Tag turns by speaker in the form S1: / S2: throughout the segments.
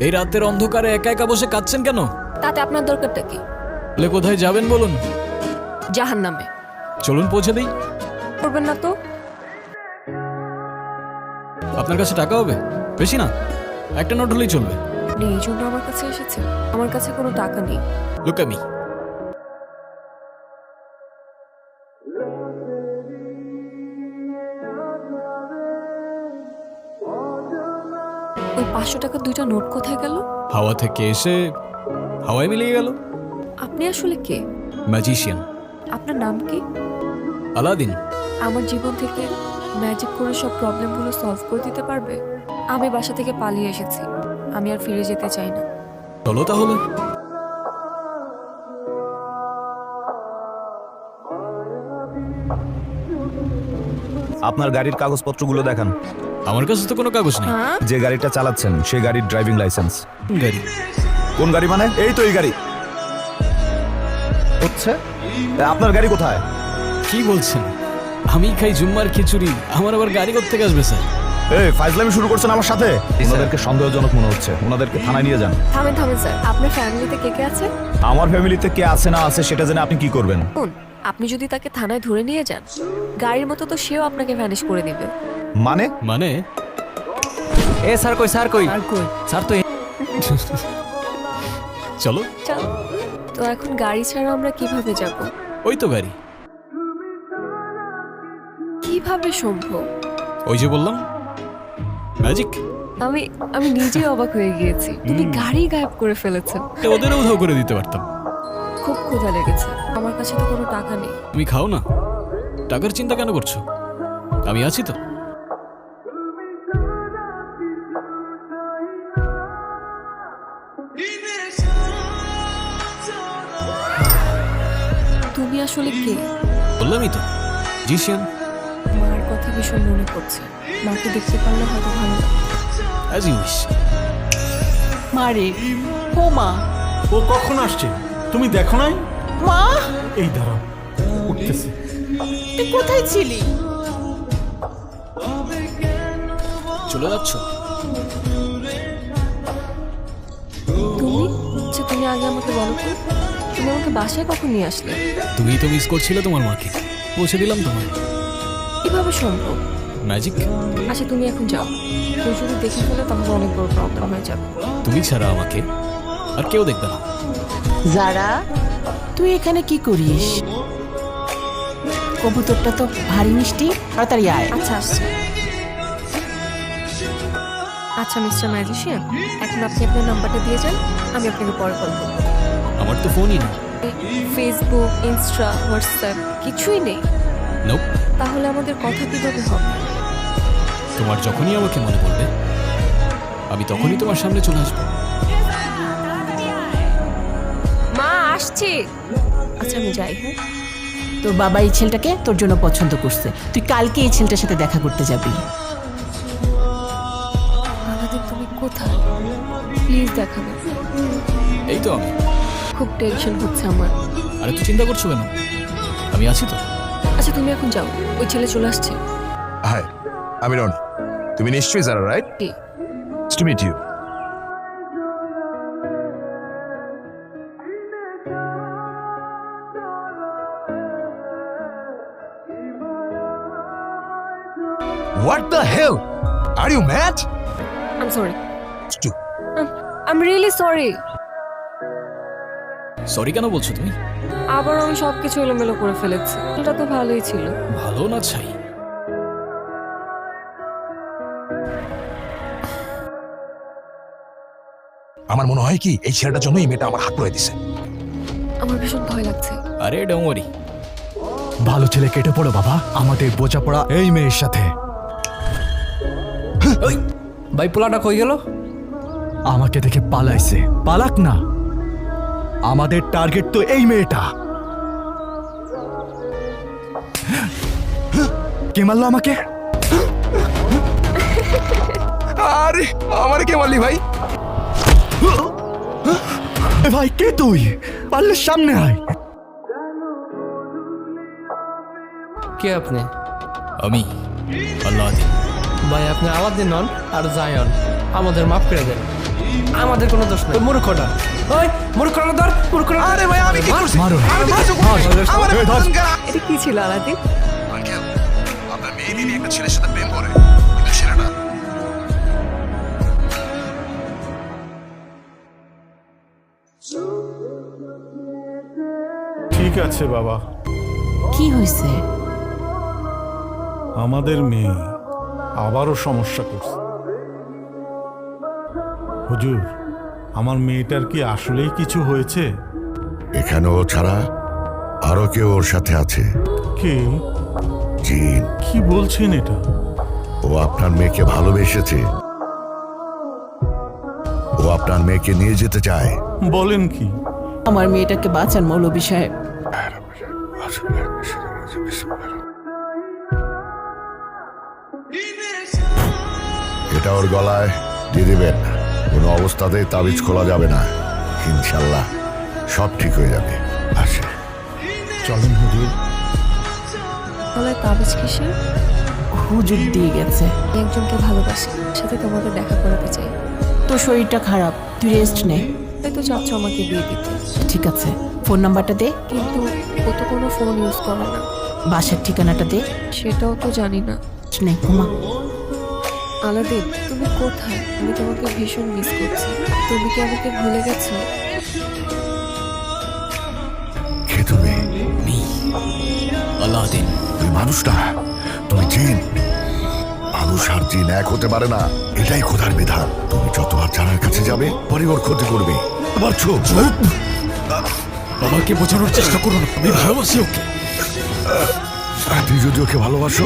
S1: এই রাতের অন্ধকারে একা একা বসে কাঁদছেন কেন?
S2: তাতে আপনার দরকারটা কি?
S1: বলে কোথায় যাবেন বলুন?
S2: জাহান্নামে।
S1: চলুন পৌঁছে দিই।
S2: করবেন না তো?
S1: আপনার কাছে টাকা হবে? বেশি না, একটা নোট হলেই চলবে।
S2: আপনি এই জন্য আমার কাছে এসেছেন? আমার কাছে কোনো টাকা নেই।
S1: Look at me.
S2: ওই 500 টাকার দুইটা নোট কোথায় গেল?
S1: হাওয়া থেকে এসে হাওয়ায় মিলিয়ে গেল।
S2: আপনি আসলে কে?
S1: ম্যাজিশিয়ান।
S2: আপনার নাম কি?
S1: আলাদিন।
S2: আমার জীবন থেকে ম্যাজিক করে সব প্রবলেমগুলো সলভ করে দিতে পারবে? আমি বাসা থেকে পালিয়ে এসেছি, আমি আর ফিরে যেতে চাই না।
S1: চলো তাহলে।
S3: আপনার গাড়ির কাগজপত্রগুলো দেখান।
S1: আমার কাছে তো কোনো কাগজ নেই।
S2: হ্যাঁ,
S3: যে গাড়িটা চালাচ্ছেন সেই গাড়ির ড্রাইভিং লাইসেন্স।
S1: গাড়ি?
S3: কোন গাড়ি মানে? এই তো এই গাড়ি হচ্ছে। আপনার গাড়ি কোথায়?
S1: কি বলছেন? আমি খাই জুম্মার খিচুড়ি, আমার আবার গাড়ি কোত্থেকে আসবে স্যার?
S3: এই ফাইজলামি শুরু করছেন আমার সাথে? ওনাদেরকে সন্দেহজনক মনে হচ্ছে, ওনাদেরকে থানায় নিয়ে যান।
S2: থামেন থামেন স্যার, আপনার ফ্যামিলিতে কে কে আছে?
S3: আমার ফ্যামিলিতে কে আছে না আছে সেটা জেনে আপনি কি করবেন?
S2: শুন, আপনি যদি তাকে থানায় ধরে নিয়ে যান, গাড়ির মতো তো সেও আপনাকে ভ্যানিশ করে দিবে।
S3: মানে?
S1: মানে
S4: এ স্যার কই, স্যার কই,
S2: আর কই?
S4: স্যার তো
S1: চলো।
S2: চল। তো এখন গাড়ি ছাড়া আমরা কিভাবে যাব?
S1: ওই তো গাড়ি।
S2: কিভাবে সম্ভব?
S1: ওই যে বললাম, ম্যাজিক।
S2: আমি আমি নিজে অবাক হয়ে গিয়েছি, তুমি গাড়ি গায়েব করে ফেলেছো।
S1: ওদেরও উধাও করে দিতে পারতাম।
S2: খুব ক্ষুধা লেগেছে, আমার কাছে তো কোনো টাকা নেই।
S1: তুমি খাও না, টাকার চিন্তা কেন করছো? আমি আছি তো।
S2: তুমি আসলে কে?
S1: বললামই তো, ম্যাজিশিয়ান।
S2: মার কথা ভীষণ মনে পড়ছে, মাকে দেখতে পারলে হয়তো ভালো লাগতো।
S1: As you wish.
S5: মারে, ও মা,
S6: ও কখন আসছে তুমি দেখো নাই?
S5: মা
S6: এই দাঁড়াও, উঠতেছে।
S5: তুই কোথায় ছিলি?
S1: চলে যাচ্ছ?
S2: তুমি আচ্ছা, তুমি আগে আমাকে বলো তো, তুমি আমাকে বাসায় কখন নিয়ে আসলে?
S1: তুমি তো মিস করছিলে তোমার মাকে, পৌঁছে দিলাম তোমায়।
S2: কিভাবে সম্ভব?
S1: ম্যাজিক।
S2: আচ্ছা তুমি এখন যাও, কেউ যদি দেখে ফেলে তাহলে অনেক বড় প্রবলেম হয়ে যাবে।
S1: তুমি ছাড়া আমাকে আর কেউ দেখবে না।
S5: যারা, তুই এখানে কি করিস? কবুতরটা তো ভারী মিষ্টি, তাড়াতাড়ি আয়।
S2: আচ্ছা আসছে। আচ্ছা মিস্টার ম্যাজিশিয়ান, এখন আপনি আপনার নাম্বারটা দিয়ে যান, আমি আপনাকে পরে কল করবো।
S1: আমার তো ফোনই নেই।
S2: ফেসবুক, ইনস্টা, হোয়াটসঅ্যাপ কিছুই নেই।
S1: নোপ।
S2: তাহলে আমাদের কথা কিভাবে হবে?
S1: তোমার যখনই আমাকে মনে পড়বে, আমি তখনই তোমার সামনে চলে আসবো।
S2: মা আসছি। আচ্ছা আমি যাই। হ্যাঁ,
S5: তোর বাবা এই ছেলেটাকে তোর জন্য পছন্দ করছে, তুই কালকে এই ছেলেটার সাথে দেখা করতে যাবি।
S2: আলাদিন তুমি কোথায়? প্লিজ দেখাবে।
S1: এই তো আমি।
S2: খুব টেনশন হচ্ছে আমার।
S1: আরে তুই চিন্তা করছো কেন? আমি আছি তো।
S2: আচ্ছা তুমি এখন যাও, ওই ছেলে চলে আসছে।
S7: হাই, আমি রনি। তুমি নিশ্চয়ই যারা, রাইট?
S2: কি?
S7: To meet you. What the hell? Are you mad?
S2: I'm sorry.
S7: Stu.
S2: I'm really sorry.
S1: Sorry কেন বলছো তুমি?
S2: আবার আমি সবকিছু এলোমেলো করে ফেলেছি। এটা তো ভালোই ছিল।
S1: ভালো না চাই?
S7: আমার মনে হয় কি এই ছেলেটার জন্য এই মেয়েটা আমার হাত পড়ে দিছে।
S2: আমার ভীষণ ভয় লাগছে।
S1: আরে ডোন্ট ওয়ারি।
S8: ভালো ছেলে কেটে পড়ো বাবা, আমাদের বোঝাপড়া এই মেয়ের সাথে।
S4: ভাই পোলাটা কই গেল?
S8: আমাকে দেখে পালাইছে, পালাক না, আমাদের টার্গেট তো এই মেয়েটা। কে মারলো আমাকে?
S7: আরে আমারে কে মারলি ভাই?
S8: এ ভাই কে তুই? পারলে সামনে আয়।
S4: কে আপনি?
S1: আমি আলাদিন।
S4: ভাই আপনি আলাদিন নন আর জায়ন, আমাদের মাফ করে দেন। আমাদের কোনো দোষ নেই মূর্খটা ওই মূর্খটা ধর মূর্খটা
S7: আরে ভাই আমি কি করছি
S8: মারো
S7: আমার
S2: এটা কি ছিল আলাদিন?
S7: আঙ্কেল আপনার মেয়ে দিদি একটা ছেলের সাথে প্রেম করে কিন্তু ছেলেটা
S6: ঠিক আছে বাবা,
S5: কি হয়েছে?
S6: আমাদের মেয়ে আবারও সমস্যা করছে। হুজুর, আমার মেয়েটার কি আসলেই কিছু হয়েছে?
S9: এখানে ও ছাড়া আরো কেউ ওর সাথে আছে।
S6: কে?
S9: জিন।
S6: কি বলছেন এটা?
S9: ও আপনার মেয়েকে ভালোবেসেছে। ও আপনার মেয়েকে নিয়ে যেতে চায়।
S6: বলেন কি?
S5: আমার মেয়েটাকে বাঁচান মৌলভী সাহেব।
S9: এটা ওর গলায় দিয়ে দেবেন। কোনো অবস্থাতেই তাবিজ খোলা যাবে না। ইনশাল্লাহ সব ঠিক হয়ে যাবে। আসে।
S6: চলেন হুজুর।
S2: বলে তাবিজ কিসের?
S5: হুজুর দিয়ে গেছে।
S2: আমি একজনকে ভালোবাসি, সাথে তোমাকে দেখা করাতে চাই।
S5: তোর শরীরটা খারাপ, তুই রেস্ট নে।
S2: তাই তো চাচ্ছ আমাকে বিয়ে দিতে,
S5: ঠিক আছে, ফোন নাম্বারটা দে।
S2: কিন্তু ও তো কোনো ফোন ইউজ করে না।
S5: বাসার ঠিকানাটা দে।
S2: সেটাও তো জানি না।
S5: নে ঘুমা।
S2: আলাদিন, তুমি কোথায়? আমি তোমাকে ভীষণ মিস করছি। তুমি কি আমাকে ভুলে গেছো?
S9: কে তুমি?
S1: আলাদিন।
S9: তুই মানুষ না, তুমি জিন। মানুষ আর জিন এক হতে পারে না, এটাই খোদার বিধান। তুমি যতবার জানার কাছে যাবে পরে ওর ক্ষতি করবে। পারছো?
S1: বাবাকে বোঝানোর চেষ্টা করো না, আমি ভালোবাসি ওকে।
S9: তুই যদি ওকে ভালোবাসো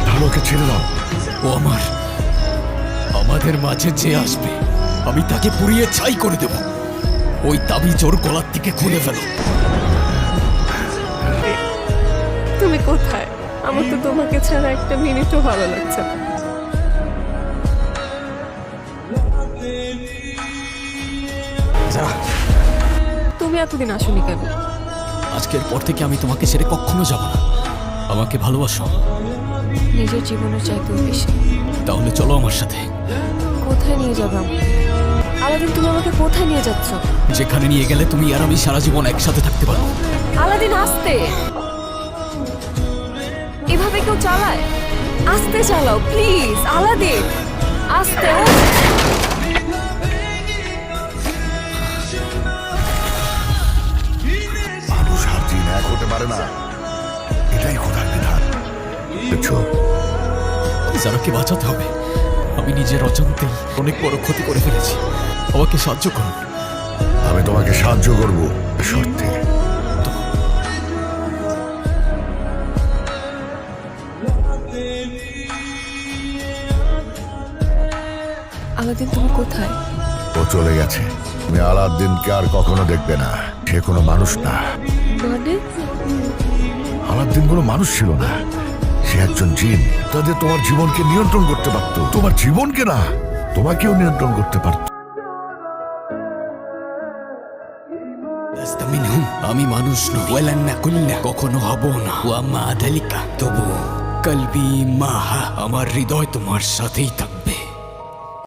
S9: তাহলে ওকে ছেড়ে দাও।
S1: ও আমাদের মাঝে যে আসবে আমি তাকে পুড়িয়ে ছাই করে দেব। ওই তাবিজ ওর গলার থেকে খুলে ফেলো।
S2: তুমি কোথায়? আমার তো তোমাকে ছাড়া একটা মিনিটও ভালো লাগছে না। তুমি এতদিন আসোনি কেন?
S1: আজকের পর থেকে আমি তোমাকে ছেড়ে কখনো যাব না। আমাকে ভালোবাসো?
S2: নিজের জীবনের চাইতেও বেশি।
S1: তাহলে চলো আমার সাথে।
S2: কোথায় নিয়ে যাবে আমাকে? আলাদিন, তুমি আমাকে কোথায় নিয়ে যাচ্ছ?
S1: যেখানে নিয়ে গেলে তুমি আর আমি সারা জীবন একসাথে থাকতে পারবো।
S2: আলাদিন, আস্তে। এভাবে কেউ চালায়? আস্তে চালাও প্লিজ। আলাদিন, আস্তে।
S9: মানুষ আর জিন এক হতে পারে না, এটাই খোদার বিধান। দেখছো?
S1: যারাকে বাঁচাতে হবে। আমি নিজের অজান্তেই অনেক বড় ক্ষতি করে ফেলেছি। আমাকে সাহায্য করুন।
S9: আমি তোমাকে সাহায্য করব শর্তে।
S2: আলাদিন, তুমি কোথায়?
S9: ও চলে গেছে। তুমি আলাদ্দিনকে আর কখনো দেখবে না। সে কোনো মানুষ না।
S2: মানে?
S9: আলাদ্দিন কোনো মানুষ ছিল না, সে একজন জিন। তাদের তোমার জীবনকে নিয়ন্ত্রণ করতে পারত। তোমার জীবনকে না, তোমাকেও নিয়ন্ত্রণ করতে পারত।
S1: আমি মানুষ নই, ওয়ালান্না কুল্লা, কখনো হব না। ওয়া মা দালিকা, তবু কলবি মাহা, আমার হৃদয় তোমার সাথেই থাকবে।